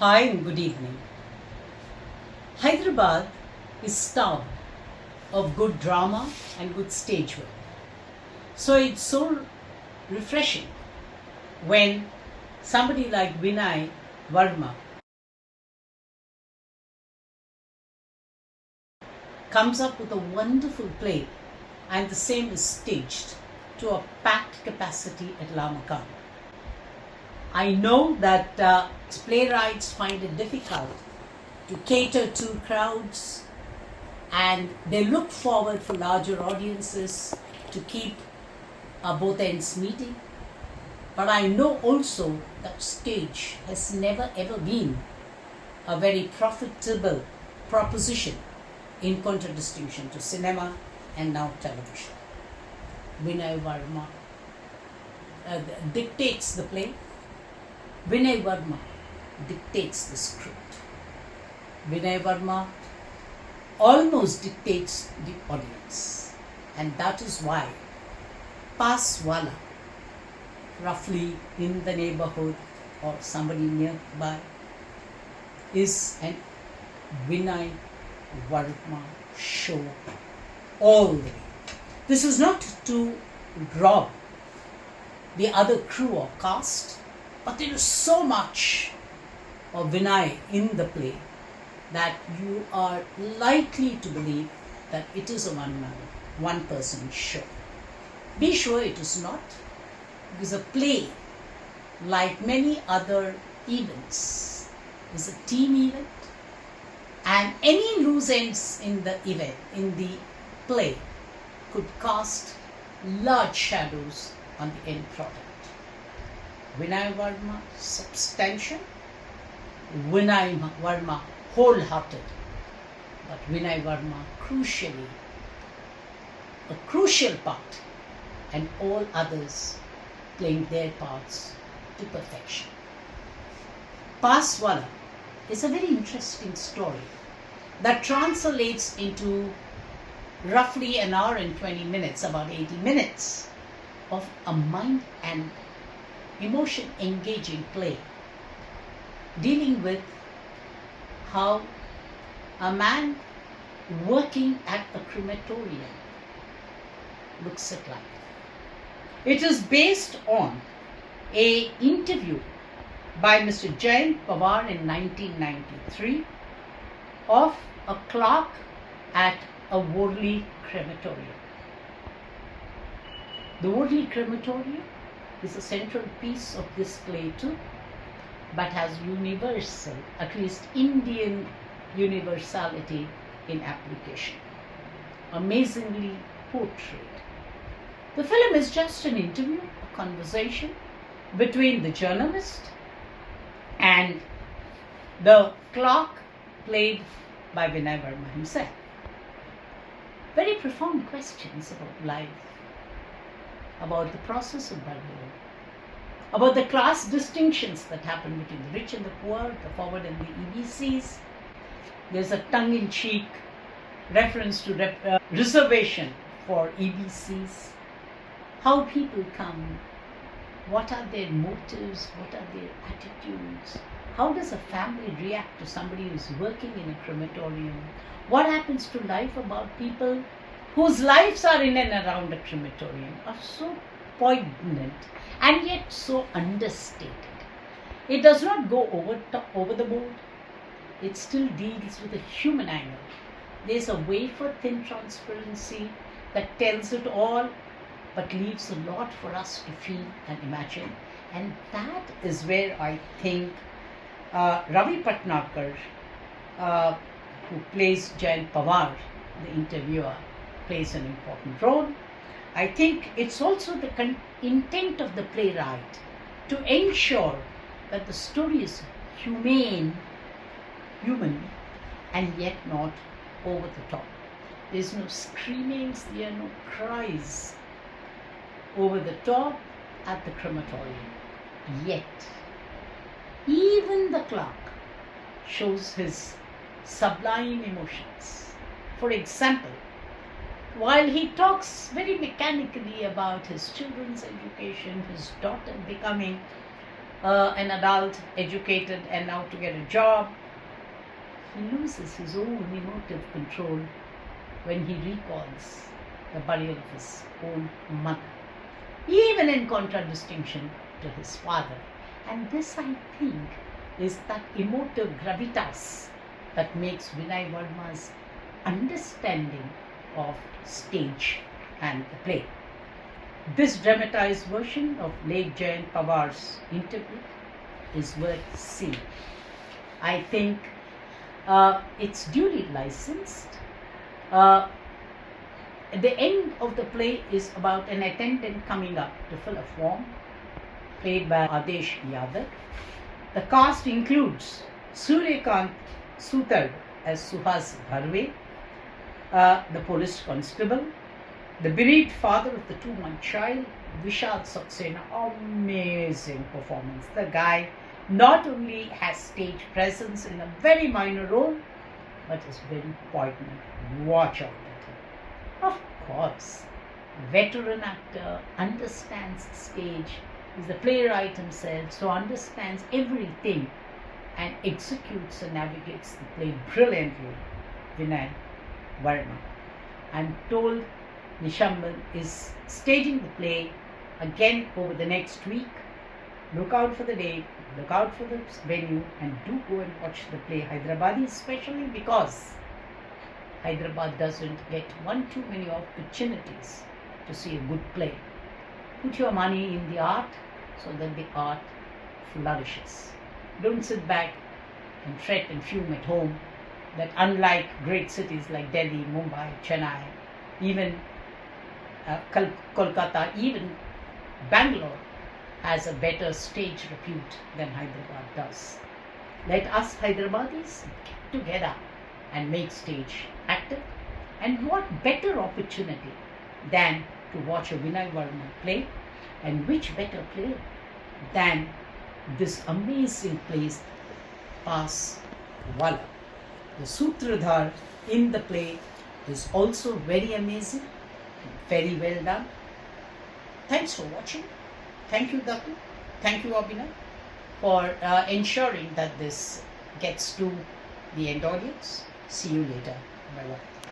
Hi and good evening. Hyderabad is town of good drama and good stage work. So it's so refreshing when somebody like Vinay Verma comes up with a wonderful play and the same is staged to a packed capacity at La Makan. I know that playwrights find it difficult to cater to crowds and they look forward for larger audiences to keep both ends meeting. But I know also that stage has never ever been a very profitable proposition in contradistinction to cinema and now television. Vinay Verma dictates the play. Vinay Verma dictates the script. Vinay Verma almost dictates the audience. And that is why Paaswala, roughly in the neighborhood or somebody nearby, is an Vinay Verma show all the way. This is not to rob the other crew or cast, but there is so much of Vinay in the play that you are likely to believe that it is a one-person show. Be sure it is not, because a play, like many other events, is a team event, and any loose ends in the event, in the play, could cast large shadows on the end product. Vinay Verma substantial, Vinay Verma wholehearted, but Vinay Verma crucially a crucial part, and all others playing their parts to perfection. Paaswala is a very interesting story that translates into roughly an hour and 20 minutes, about 80 minutes of a mind and emotion engaging play dealing with how a man working at a crematorium looks at life. It is based on an interview by Mr. Jayant Pawar in 1993 of a clerk at a Worli crematorium. The Worli crematorium is a central piece of this play too, but has universal, at least Indian universality in application. Amazingly portrayed. The film is just an interview, a conversation between the journalist and the clerk played by Vinay Verma himself. Very profound questions about life, about the process of burial, about the class distinctions that happen between the rich and the poor, the forward and the EBCs. There's a tongue-in-cheek reference to reservation for EBCs, how people come, what are their motives, what are their attitudes, how does a family react to somebody who's working in a crematorium, what happens to life about people whose lives are in and around a crematorium, are so poignant and yet so understated. It does not go over the board. It still deals with a human angle. There's a wafer thin transparency that tells it all but leaves a lot for us to feel and imagine. And that is where I think Ravi who plays Jayant Pawar, the interviewer, plays an important role. I think it's also the intent of the playwright to ensure that the story is human, and yet not over the top. There's no screamings, there are no cries over the top at the crematorium. Yet, even the clerk shows his sublime emotions. For example, while he talks very mechanically about his children's education, his daughter becoming an adult, educated, and now to get a job, he loses his own emotive control when he recalls the burial of his own mother, even in contradistinction to his father. And this, I think, is that emotive gravitas that makes Vinay Varma's understanding of stage and the play. This dramatized version of late Jayant Pawar's interview is worth seeing. I think it's duly licensed. The end of the play is about an attendant coming up to fill a form, played by Adesh Yadav. The cast includes Suryakant Sutradhar as Suhas Bharve, the police constable, the bereaved father of the 2-month child, Vishal Saxena. Amazing performance. The guy not only has stage presence in a very minor role, but is very poignant. Watch out at him. Of course, veteran actor understands the stage, is the playwright himself, so understands everything and executes and navigates the play brilliantly. Vinay Varma. I'm told Nishamban is staging the play again over the next week. Look out for the date, look out for the venue, and do go and watch the play. Hyderabad, especially because Hyderabad doesn't get one too many opportunities to see a good play. Put your money in the art so that the art flourishes. Don't sit back and fret and fume at home that unlike great cities like Delhi, Mumbai, Chennai, even Kolkata, even Bangalore has a better stage repute than Hyderabad does. Let us Hyderabadis get together and make stage active. And what better opportunity than to watch a Vinay Varma play? And which better play than this amazing place, Paaswala. The Sutradhar in the play is also very amazing, very well done. Thanks for watching. Thank you, Datu. Thank you, Abhinav, for ensuring that this gets to the end audience. See you later. Bye-bye.